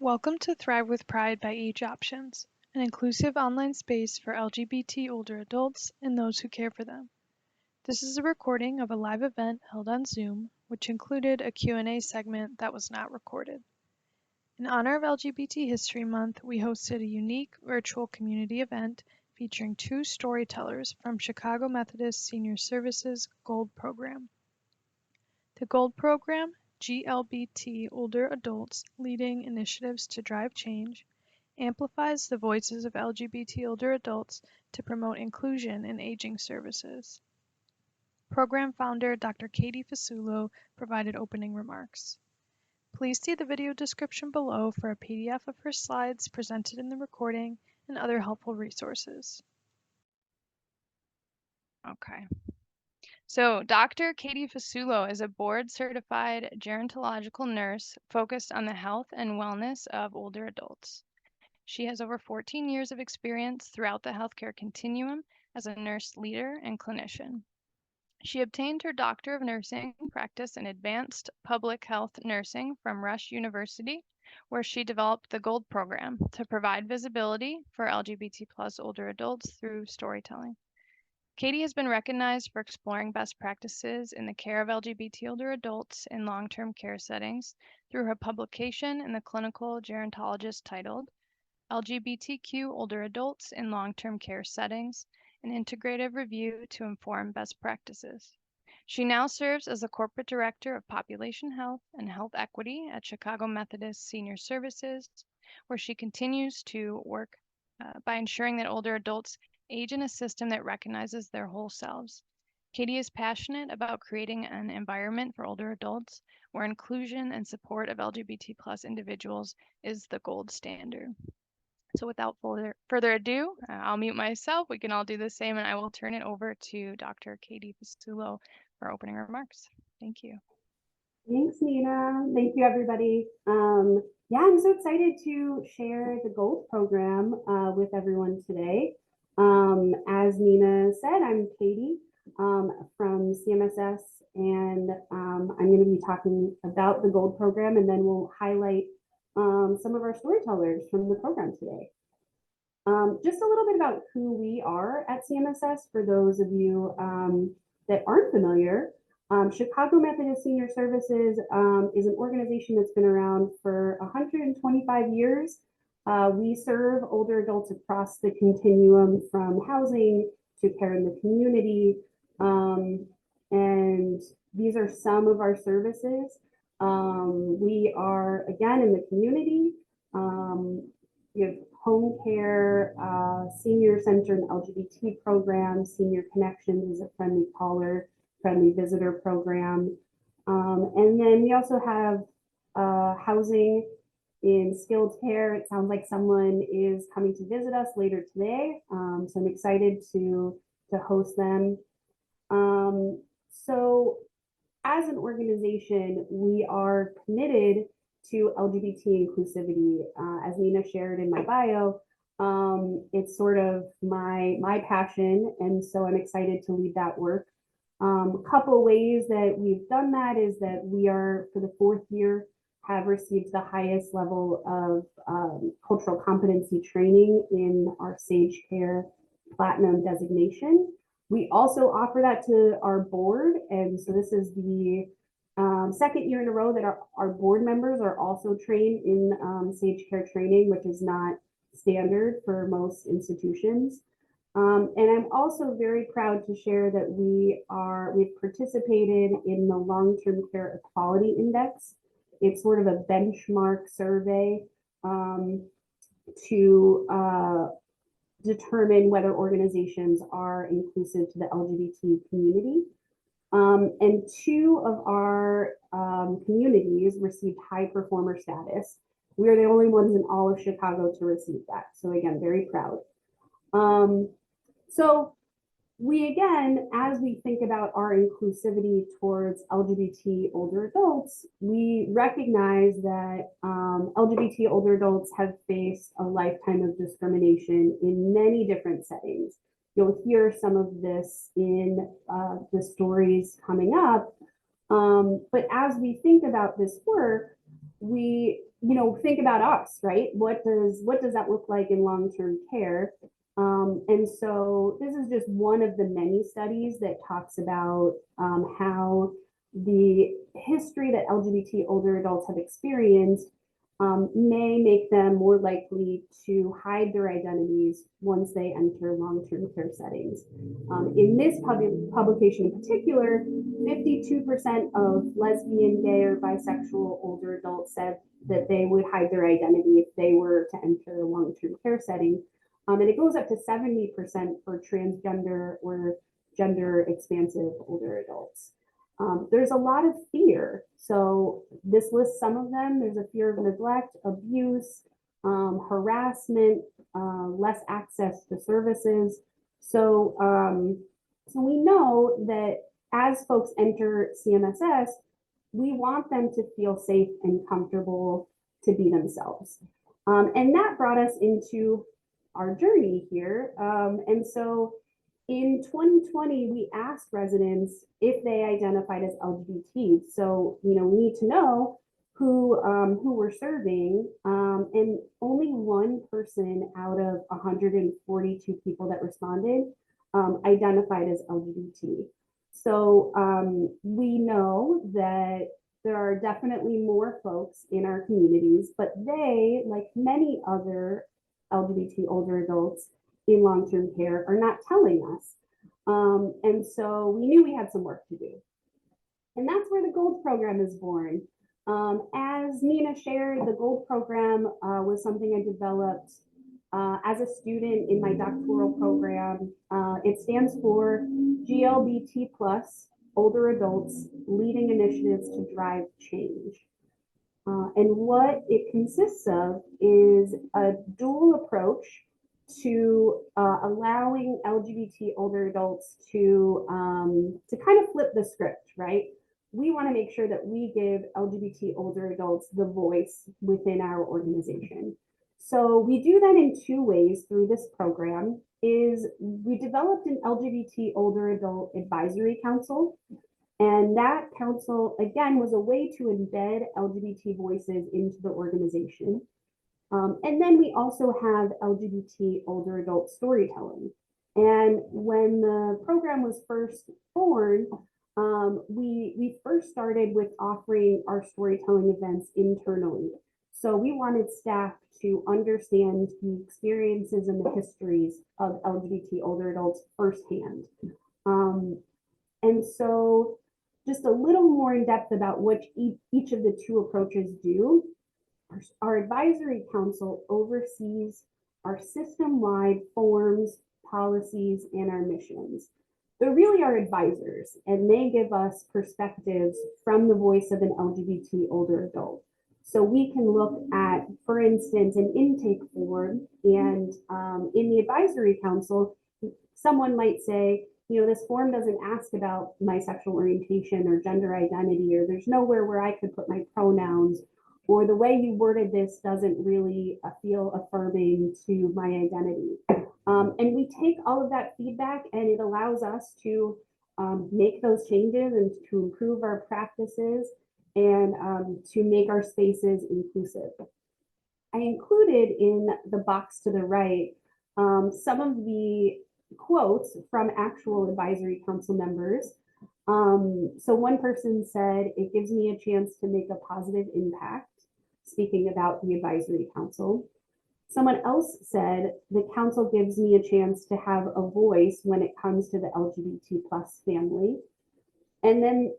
Welcome to Thrive with Pride by AgeOptions, an inclusive online space for LGBT older adults and those who care for them. This is a recording of a live event held on Zoom, which included a Q&A segment that was not recorded. In honor of LGBT History Month, we hosted a unique virtual community event featuring two storytellers from Chicago Methodist Senior Services GOLD Program. The GOLD Program, GLBT older adults leading initiatives to drive change, amplifies the voices of LGBT older adults to promote inclusion in aging services. Program founder Dr. Katie Fasulo provided opening remarks. Please see the video description below for a PDF of her slides presented in the recording and other helpful resources. Okay. So Dr. Katie Fasulo is a board-certified gerontological nurse focused on the health and wellness of older adults. She has over 14 years of experience throughout the healthcare continuum as a nurse leader and clinician. She obtained her Doctor of Nursing practice in Advanced Public Health Nursing from Rush University, where she developed the GOLD Program to provide visibility for LGBT+ older adults through storytelling. Katie has been recognized for exploring best practices in the care of LGBT older adults in long-term care settings through her publication in the Clinical Gerontologist titled LGBTQ Older Adults in Long-Term Care Settings, an integrative review to inform best practices. She now serves as the Corporate Director of Population Health and Health Equity at Chicago Methodist Senior Services, where she continues to work by ensuring that older adults age in a system that recognizes their whole selves. Katie is passionate about creating an environment for older adults where inclusion and support of LGBT+ individuals is the gold standard. So without further ado, I'll mute myself. We can all do the same, and I will turn it over to Dr. Katie Fasulo for opening remarks. Thank you. Thanks, Nina. Thank you, everybody. Yeah, I'm so excited to share the GOLD program with everyone today. As Nina said, I'm Katie from CMSS, and I'm going to be talking about the GOLD program, and then we'll highlight some of our storytellers from the program today. Just a little bit about who we are at CMSS for those of you that aren't familiar. Chicago Methodist Senior Services is an organization that's been around for 125 years. We serve older adults across the continuum from housing to care in the community. And these are some of our services. We are, again, in the community. We have home care, senior center and LGBT programs, Senior Connections is a friendly caller, friendly visitor program. And then we also have housing in skilled care. It sounds like someone is coming to visit us later today. So I'm excited to host them. So as an organization, we are committed to LGBT inclusivity. As Nina shared in my bio, it's sort of my passion, and so I'm excited to lead that work. A couple ways that we've done that is that we are, for the 4th year, have received the highest level of cultural competency training in our Sage Care Platinum designation. We also offer that to our board, and so this is the 2nd year in a row that our board members are also trained in Sage Care training, which is not standard for most institutions. And I'm also very proud to share that we've participated in the Long-Term Care Equality Index. It's sort of a benchmark survey to determine whether organizations are inclusive to the LGBT community. And 2 of our communities received high performer status. We are the only ones in all of Chicago to receive that. So again, very proud. So we, again, as we think about our inclusivity towards LGBT older adults, we recognize that LGBT older adults have faced a lifetime of discrimination in many different settings. You'll hear some of this in the stories coming up. But as we think about this work, we think about us, right? What does that look like in long-term care? And so this is just one of the many studies that talks about how the history that LGBT older adults have experienced may make them more likely to hide their identities once they enter long-term care settings. In this publication in particular, 52% of lesbian, gay, or bisexual older adults said that they would hide their identity if they were to enter a long-term care setting. And it goes up to 70% for transgender or gender expansive older adults. There's a lot of fear. So this lists some of them. There's a fear of neglect, abuse, harassment, less access to services. So we know that as folks enter CMSS, we want them to feel safe and comfortable to be themselves. And that brought us into our journey here. And so in 2020, we asked residents if they identified as LGBT. So, we need to know who we're serving. And only one person out of 142 people that responded identified as LGBT. So we know that there are definitely more folks in our communities, but they, like many other LGBT older adults in long-term care, are not telling us. And so we knew we had some work to do. And that's where the GOLD program is born. As Nina shared, the GOLD program was something I developed as a student in my doctoral program. It stands for GLBT plus older adults leading initiatives to drive change. And what it consists of is a dual approach to allowing LGBT older adults to kind of flip the script, right? We want to make sure that we give LGBT older adults the voice within our organization. So we do that in two ways through this program. Is we developed an LGBT older adult advisory council. And that council, again, was a way to embed LGBT voices into the organization. And then we also have LGBT older adult storytelling. And when the program was first born, we first started with offering our storytelling events internally. So we wanted staff to understand the experiences and the histories of LGBT older adults firsthand. And so just a little more in depth about what each of the two approaches do. Our advisory council oversees our system-wide forms, policies, and our missions. They're really our advisors, and they give us perspectives from the voice of an LGBT older adult. So we can look at, for instance, an intake form, and in the advisory council, someone might say, this form doesn't ask about my sexual orientation or gender identity, or there's nowhere where I could put my pronouns, or the way you worded this doesn't really feel affirming to my identity. And we take all of that feedback, and it allows us to make those changes and to improve our practices and to make our spaces inclusive. I included in the box to the right some of the quotes from actual advisory council members. So one person said, "It gives me a chance to make a positive impact," speaking about the advisory council. Someone else said, "The council gives me a chance to have a voice when it comes to the LGBT plus family." And then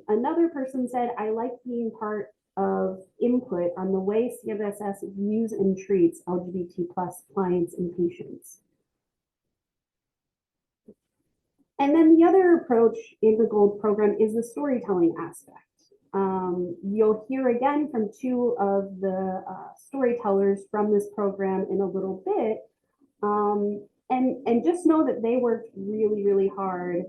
another person said, "I like being part of input on the way CMSS views and treats LGBT plus clients and patients." And then the other approach in the GOLD program is the storytelling aspect. You'll hear again from two of the storytellers from this program in a little bit. And just know that they worked really, really hard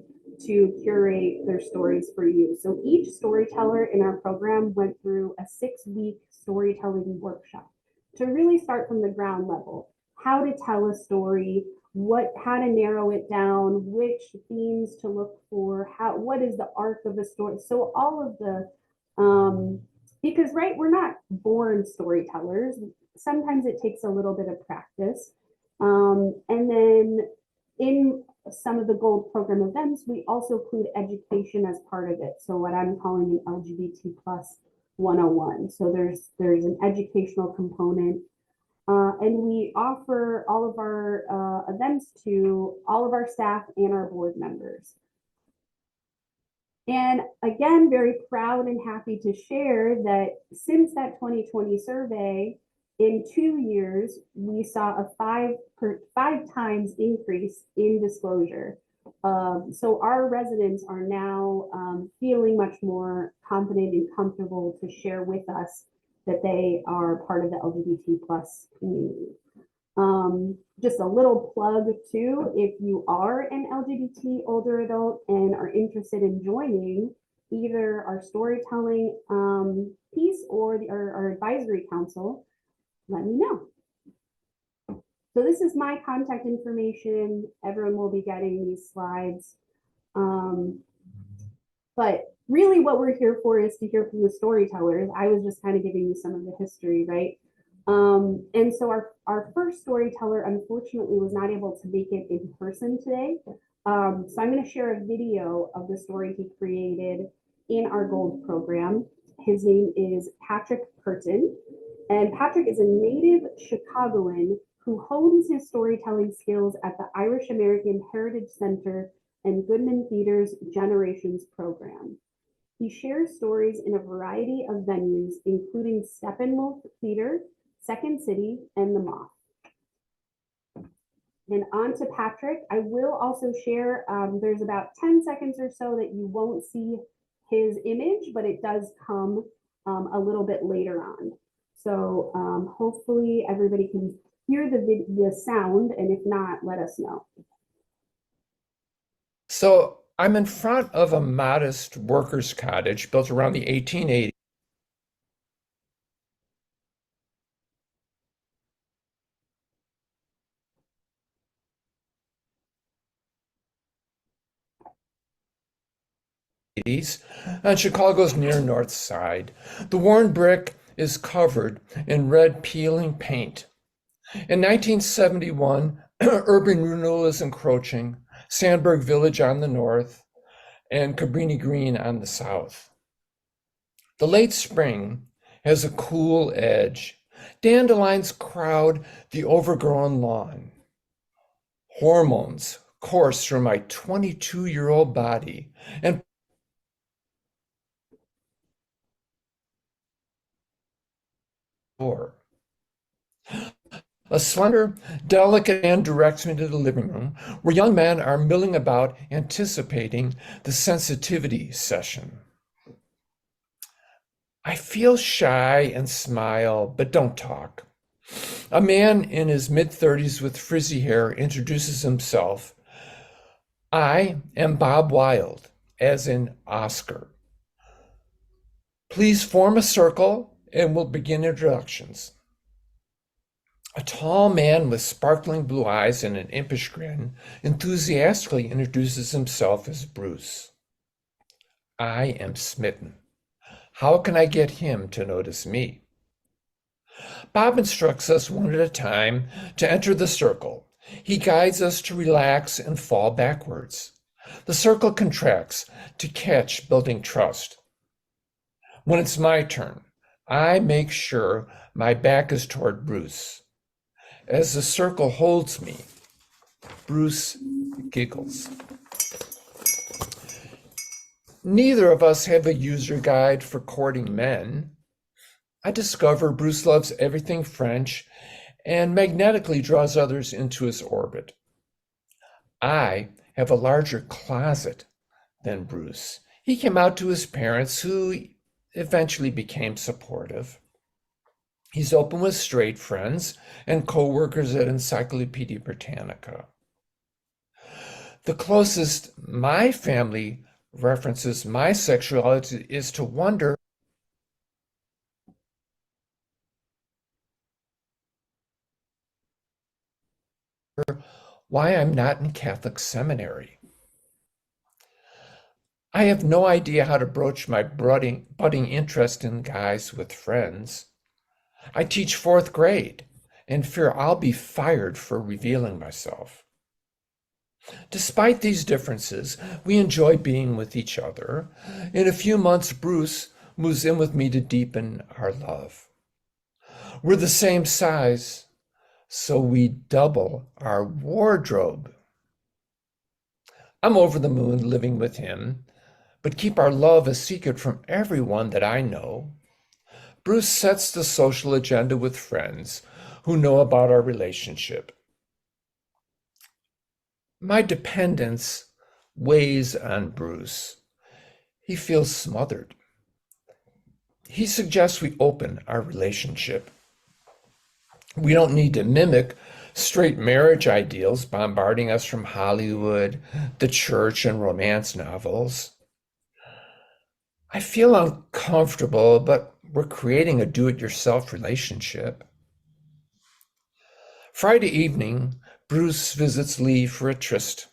to curate their stories for you. So each storyteller in our program went through a 6-week storytelling workshop to really start from the ground level. How to tell a story, how to narrow it down, which themes to look for, what is the arc of the story. So all of the because, right, we're not born storytellers. Sometimes it takes a little bit of practice. And then in some of the gold program events, we also include education as part of it. So what I'm calling an LGBT plus 101. So there's an educational component. And we offer all of our events to all of our staff and our board members. And again, very proud and happy to share that since that 2020 survey, in 2 years, we saw a five times increase in disclosure. So our residents are now feeling much more confident and comfortable to share with us that they are part of the LGBT plus community. Just a little plug too, if you are an LGBT older adult and are interested in joining either our storytelling piece or our advisory council, let me know. So this is my contact information. Everyone will be getting these slides. But really what we're here for is to hear from the storytellers. I was just kind of giving you some of the history, right? And so our first storyteller, unfortunately, was not able to make it in person today. So I'm going to share a video of the story he created in our gold program. His name is Patrick Curtin. And Patrick is a native Chicagoan who hones his storytelling skills at the Irish American Heritage Center and Goodman Theater's Generations program. He shares stories in a variety of venues, including Steppenwolf Theater, Second City, and the Moth. And on to Patrick. I will also share, there's about 10 seconds or so that you won't see his image, but it does come a little bit later on. So hopefully everybody can hear the sound, and if not, let us know. So I'm in front of a modest workers' cottage built around the 1880s. On Chicago's near north side. The worn brick is covered in red peeling paint. In 1971, urban renewal is encroaching, Sandburg Village on the north, and Cabrini Green on the south. The late spring has a cool edge. Dandelions crowd the overgrown lawn. Hormones course through my 22-year-old body, and a slender, delicate hand directs me to the living room, where young men are milling about anticipating the sensitivity session. I feel shy and smile, but don't talk. A man in his mid-30s with frizzy hair introduces himself. I am Bob Wilde, as in Oscar. Please form a circle and we'll begin introductions. A tall man with sparkling blue eyes and an impish grin enthusiastically introduces himself as Bruce. I am smitten. How can I get him to notice me? Bob instructs us one at a time to enter the circle. He guides us to relax and fall backwards. The circle contracts to catch, building trust. When it's my turn, I make sure my back is toward Bruce. As the circle holds me, Bruce giggles. Neither of us have a user guide for courting men. I discover Bruce loves everything French and magnetically draws others into his orbit. I have a larger closet than Bruce. He came out to his parents, who eventually became supportive. He's open with straight friends and co-workers at Encyclopedia Britannica. The closest my family references my sexuality is to wonder why I'm not in Catholic seminary. I have no idea how to broach my budding interest in guys with friends. I teach fourth grade and fear I'll be fired for revealing myself. Despite these differences, we enjoy being with each other. In a few months, Bruce moves in with me to deepen our love. We're the same size, so we double our wardrobe. I'm over the moon living with him, but keep our love a secret from everyone that I know. Bruce sets the social agenda with friends who know about our relationship. My dependence weighs on Bruce. He feels smothered. He suggests we open our relationship. We don't need to mimic straight marriage ideals bombarding us from Hollywood, the church, and romance novels. I feel uncomfortable, but we're creating a do-it-yourself relationship. Friday evening, Bruce visits Lee for a tryst.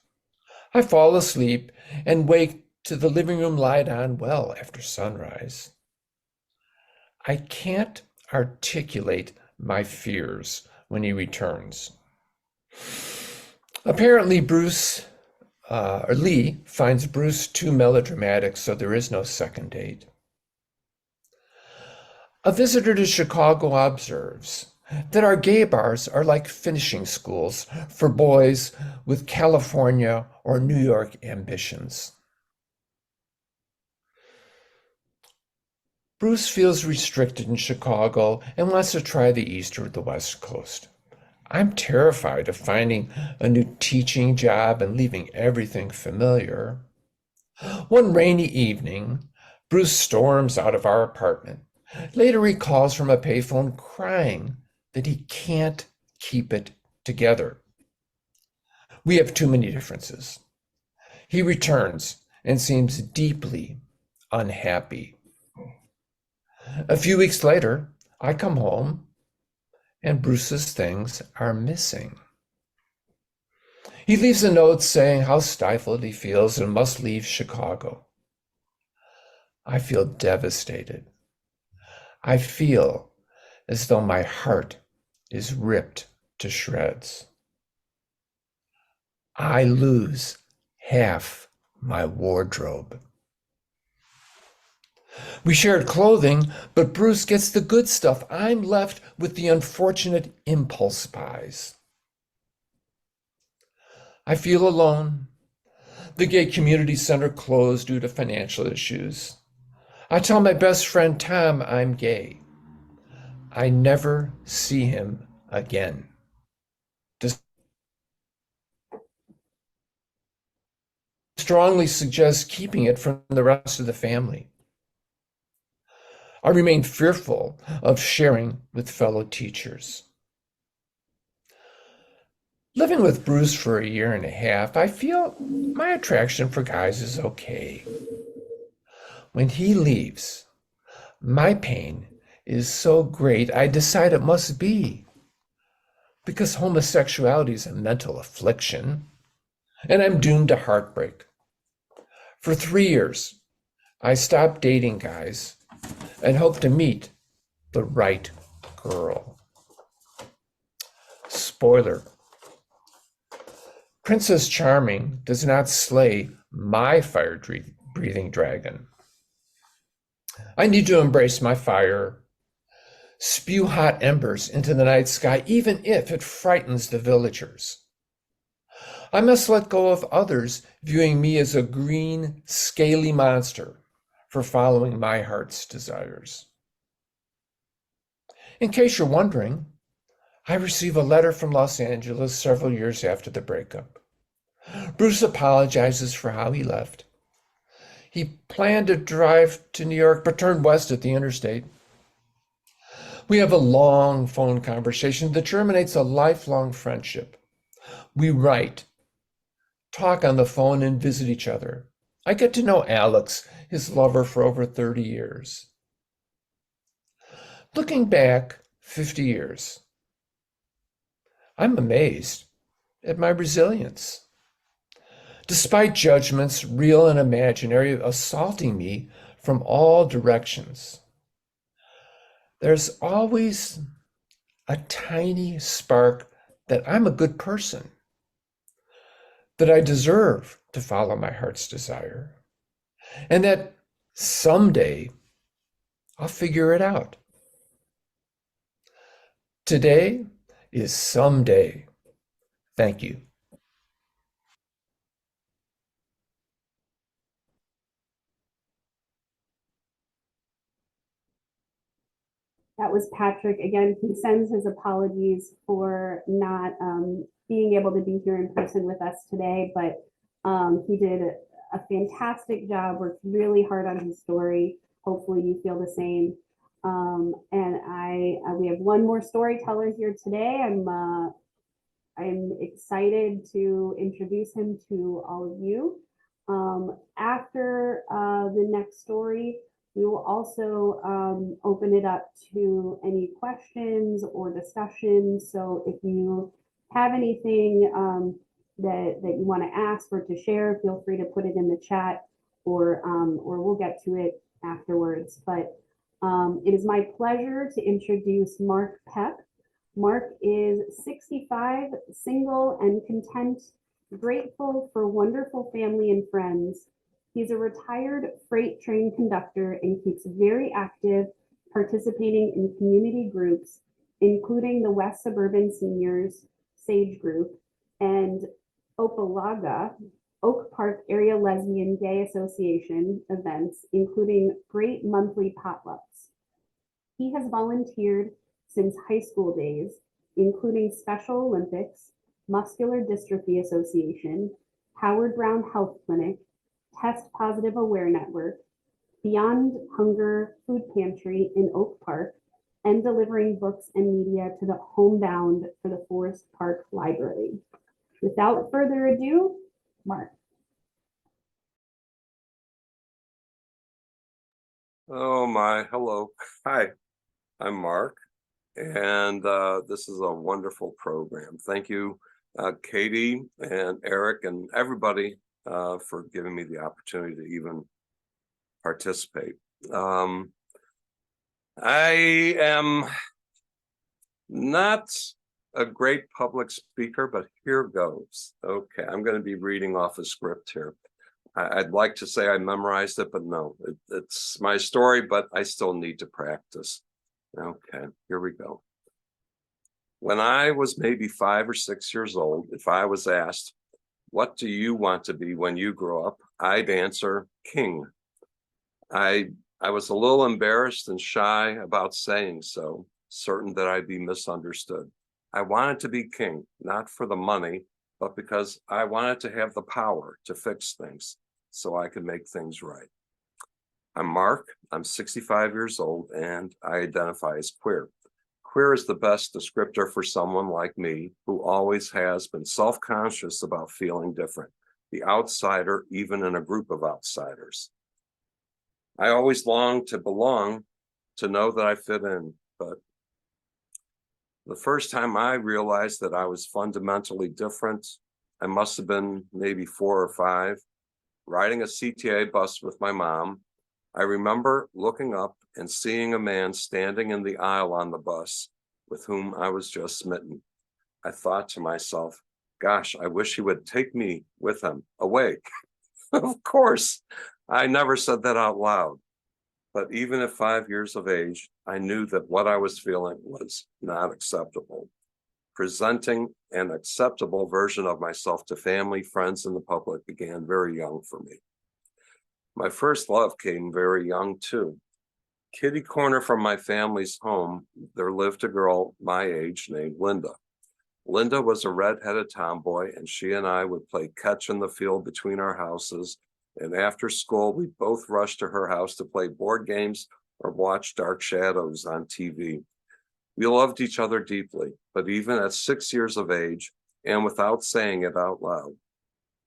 I fall asleep and wake to the living room light on well after sunrise. I can't articulate my fears when he returns. Apparently, Lee finds Bruce too melodramatic, so there is no second date. A visitor to Chicago observes that our gay bars are like finishing schools for boys with California or New York ambitions. Bruce feels restricted in Chicago and wants to try the East or the West Coast. I'm terrified of finding a new teaching job and leaving everything familiar. One rainy evening, Bruce storms out of our apartment. Later, he calls from a payphone crying that he can't keep it together. We have too many differences. He returns and seems deeply unhappy. A few weeks later, I come home and Bruce's things are missing. He leaves a note saying how stifled he feels and must leave Chicago. I feel devastated. I feel as though my heart is ripped to shreds. I lose half my wardrobe. We shared clothing, but Bruce gets the good stuff. I'm left with the unfortunate impulse buys. I feel alone. The gay community center closed due to financial issues. I tell my best friend Tom I'm gay. I never see him again. Strongly suggest keeping it from the rest of the family. I remain fearful of sharing with fellow teachers. Living with Bruce for a year and a half, I feel my attraction for guys is okay. When he leaves, my pain is so great I decide it must be because homosexuality is a mental affliction and I'm doomed to heartbreak. For 3 years, I stopped dating guys and hope to meet the right girl. Spoiler: Princess Charming does not slay my fire-breathing dragon. I need to embrace my fire, spew hot embers into the night sky, even if it frightens the villagers. I must let go of others viewing me as a green, scaly monster for following my heart's desires. In case you're wondering, I receive a letter from Los Angeles several years after the breakup. Bruce apologizes for how he left. He planned to drive to New York, but turned west at the interstate. We have a long phone conversation that terminates a lifelong friendship. We write, talk on the phone, and visit each other. I get to know Alex, his lover for over 30 years. Looking back 50 years, I'm amazed at my resilience. despite judgments, real and imaginary, assaulting me from all directions. There's always a tiny spark that I'm a good person, that I deserve to follow my heart's desire, and that someday I'll figure it out. Today is someday. Thank you. That was Patrick. Again, he sends his apologies for not being able to be here in person with us today, but he did a fantastic job, worked really hard on his story. Hopefully you feel the same. And we have one more storyteller here today. I'm excited to introduce him to all of you. After the next story, we will also open it up to any questions or discussion. So if you have anything that you want to ask or to share, feel free to put it in the chat, or we'll get to it afterwards. But it is my pleasure to introduce Mark Peck. Mark is 65, single and content, grateful for wonderful family and friends. He's a retired freight train conductor and keeps very active, participating in community groups, including the West Suburban Seniors Sage Group and Opalaga, Oak Park Area Lesbian Gay Association events, including great monthly potlucks. He has volunteered since high school days, including Special Olympics, Muscular Dystrophy Association, Howard Brown Health Clinic, Test Positive Aware Network, Beyond Hunger Food Pantry in Oak Park, and delivering books and media to the homebound for the Forest Park Library. Without further ado, Mark. Oh my, hello. Hi, I'm Mark, and this is a wonderful program. Thank you, Katie and Eric and everybody for giving me the opportunity to even participate. I am not a great public speaker, but here goes. Okay, I'm going to be reading off a script here. I'd like to say I memorized it, but no, it's my story, but I still need to practice. Okay, here we go. When I was maybe 5 or 6 years old, if I was asked, what do you want to be when you grow up? I'd answer king. I was a little embarrassed and shy about saying so, certain that I'd be misunderstood. I wanted to be king, not for the money, but because I wanted to have the power to fix things so I could make things right. I'm Mark, I'm 65 years old, and I identify as queer. Queer is the best descriptor for someone like me who always has been self-conscious about feeling different, the outsider, even in a group of outsiders. I always longed to belong, to know that I fit in, but the first time I realized that I was fundamentally different, I must have been maybe 4 or 5, riding a CTA bus with my mom. I remember looking up and seeing a man standing in the aisle on the bus with whom I was just smitten. I thought to myself, gosh, I wish he would take me with him away. Of course, I never said that out loud. But even at 5 years of age, I knew that what I was feeling was not acceptable. Presenting an acceptable version of myself to family, friends, and the public began very young for me. My first love came very young too. Kitty corner from my family's home, there lived a girl my age named Linda. Linda was a red-headed tomboy, and she and I would play catch in the field between our houses. And after school, we'd both rush to her house to play board games or watch Dark Shadows on TV. We loved each other deeply, but even at 6 years of age, and without saying it out loud,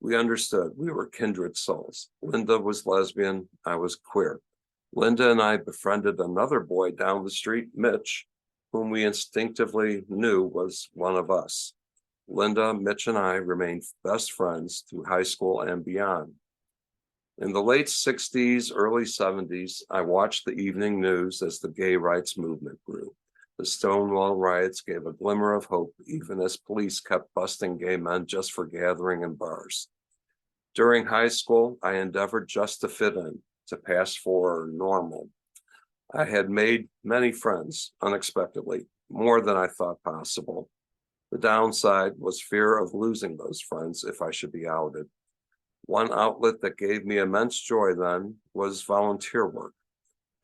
we understood we were kindred souls. Linda was lesbian, I was queer. Linda and I befriended another boy down the street, Mitch, whom we instinctively knew was one of us. Linda, Mitch, and I remained best friends through high school and beyond. In the late 60s, early 70s, I watched the evening news as the gay rights movement grew. The Stonewall riots gave a glimmer of hope, even as police kept busting gay men just for gathering in bars. During high school, I endeavored just to fit in, to pass for normal. I had made many friends unexpectedly, more than I thought possible. The downside was fear of losing those friends if I should be outed. One outlet that gave me immense joy then was volunteer work.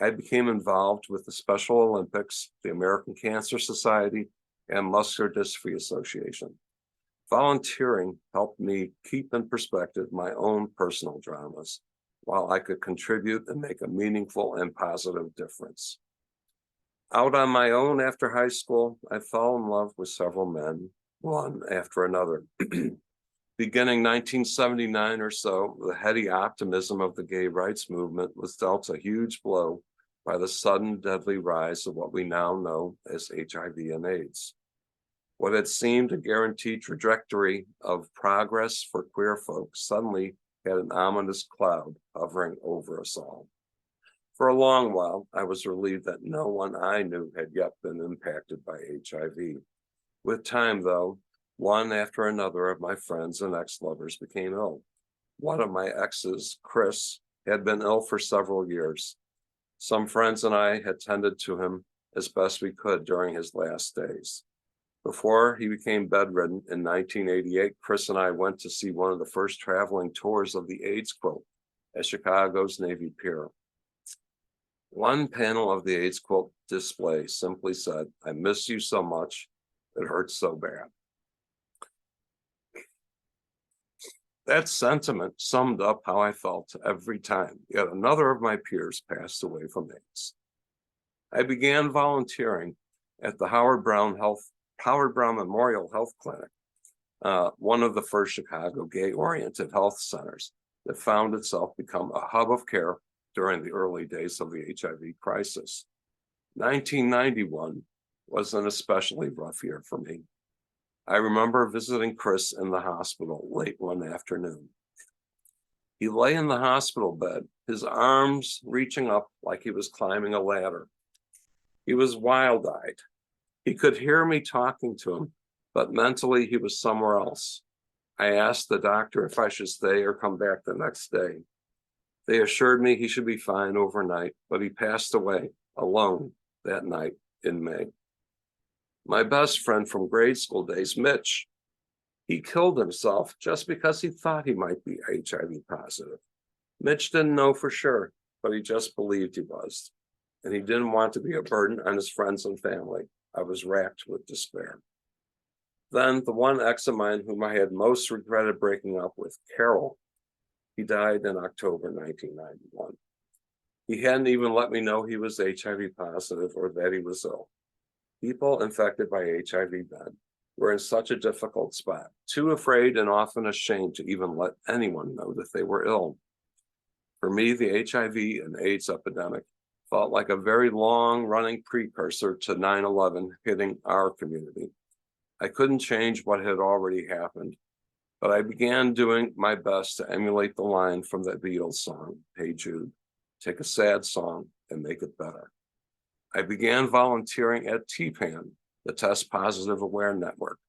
I became involved with the Special Olympics, the American Cancer Society, and Muscular Dystrophy Association. Volunteering helped me keep in perspective my own personal dramas, while I could contribute and make a meaningful and positive difference. Out on my own after high school, I fell in love with several men, one after another. Beginning 1979 or so, the heady optimism of the gay rights movement was dealt a huge blow by the sudden deadly rise of what we now know as HIV and AIDS. What had seemed a guaranteed trajectory of progress for queer folks suddenly had an ominous cloud hovering over us all. For a long while, I was relieved that no one I knew had yet been impacted by HIV. With time, though, one after another of my friends and ex-lovers became ill. One of my exes, Chris, had been ill for several years. Some friends and I had tended to him as best we could during his last days. Before he became bedridden in 1988, Chris and I went to see one of the first traveling tours of the AIDS quilt at Chicago's Navy Pier. One panel of the AIDS quilt display simply said, "I miss you so much, it hurts so bad." That sentiment summed up how I felt every time yet another of my peers passed away from AIDS. I began volunteering at the Howard Brown Memorial Health Clinic, one of the first Chicago gay-oriented health centers that found itself become a hub of care during the early days of the HIV crisis. 1991 was an especially rough year for me. I remember visiting Chris in the hospital late one afternoon. He lay in the hospital bed, his arms reaching up like he was climbing a ladder. He was wild-eyed. He could hear me talking to him, but mentally he was somewhere else. I asked the doctor if I should stay or come back the next day. They assured me he should be fine overnight, but he passed away alone that night in May. My best friend from grade school days, Mitch, he killed himself just because he thought he might be HIV positive. Mitch didn't know for sure, but he just believed he was. And he didn't want to be a burden on his friends and family. I was racked with despair. Then the one ex of mine whom I had most regretted breaking up with, Carol, he died in October 1991. He hadn't even let me know he was HIV positive or that he was ill. People infected by HIV then were in such a difficult spot, too afraid and often ashamed to even let anyone know that they were ill. For me, the HIV and AIDS epidemic felt like a very long-running precursor to 9/11 hitting our community. I couldn't change what had already happened, but I began doing my best to emulate the line from the Beatles song, "Hey Jude, take a sad song and make it better." I began volunteering at TPAN, the Test Positive Aware Network,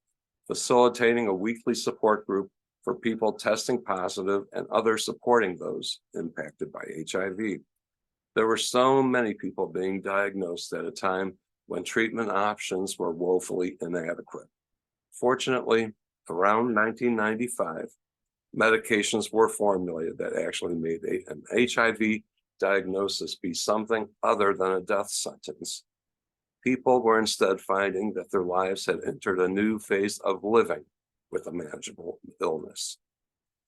facilitating a weekly support group for people testing positive and others supporting those impacted by HIV. There were so many people being diagnosed at a time when treatment options were woefully inadequate. Fortunately, around 1995, medications were formulated that actually made an HIV diagnosis be something other than a death sentence. People were instead finding that their lives had entered a new phase of living with a manageable illness.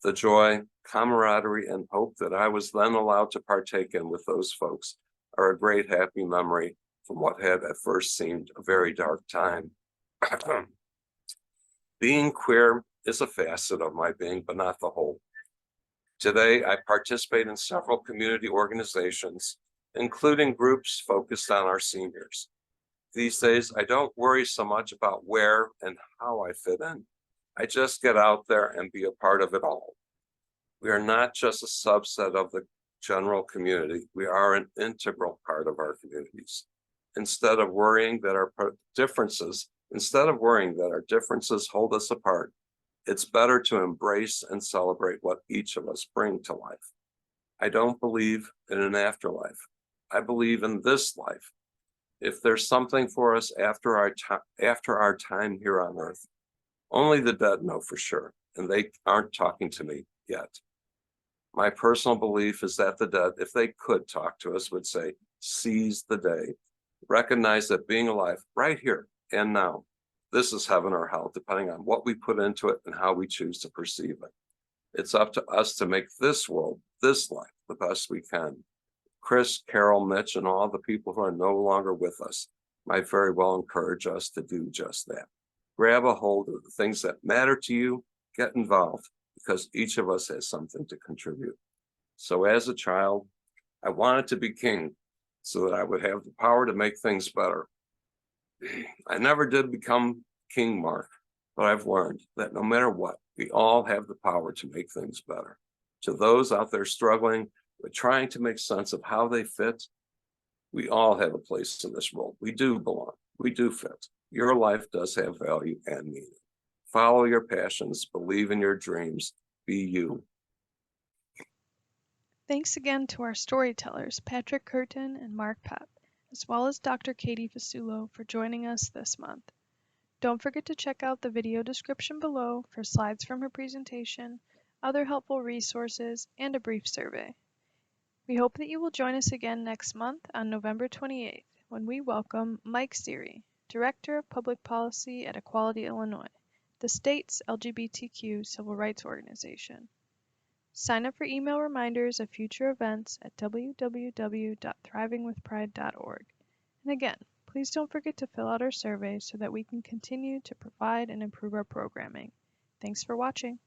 The joy, camaraderie, and hope that I was then allowed to partake in with those folks are a great happy memory from what had at first seemed a very dark time. Being queer is a facet of my being, but not the whole. Today, I participate in several community organizations, including groups focused on our seniors. These days, I don't worry so much about where and how I fit in, I just get out there and be a part of it all. We are not just a subset of the general community. We are an integral part of our communities. Instead of worrying that our differences hold us apart, it's better to embrace and celebrate what each of us bring to life. I don't believe in an afterlife. I believe in this life. If there's something for us after our time here on earth, only the dead know for sure, and they aren't talking to me yet. My personal belief is that the dead, if they could talk to us, would say, seize the day. Recognize that being alive right here and now, this is heaven or hell, depending on what we put into it and how we choose to perceive it. It's up to us to make this world, this life, the best we can. Chris, Carol, Mitch, and all the people who are no longer with us might very well encourage us to do just that. Grab a hold of the things that matter to you, get involved, because each of us has something to contribute. So as a child, I wanted to be king so that I would have the power to make things better. I never did become king, Mark, but I've learned that no matter what, we all have the power to make things better. To those out there struggling with trying to make sense of how they fit, we all have a place in this world. We do belong. We do fit. Your life does have value and meaning. Follow your passions, believe in your dreams, be you. Thanks again to our storytellers, Patrick Curtin and Mark Pep, as well as Dr. Katie Fasulo for joining us this month. Don't forget to check out the video description below for slides from her presentation, other helpful resources, and a brief survey. We hope that you will join us again next month on November 28th, when we welcome Mike Ziri, Director of Public Policy at Equality Illinois, the state's LGBTQ civil rights organization. Sign up for email reminders of future events at www.thrivingwithpride.org. And again, please don't forget to fill out our survey so that we can continue to provide and improve our programming. Thanks for watching.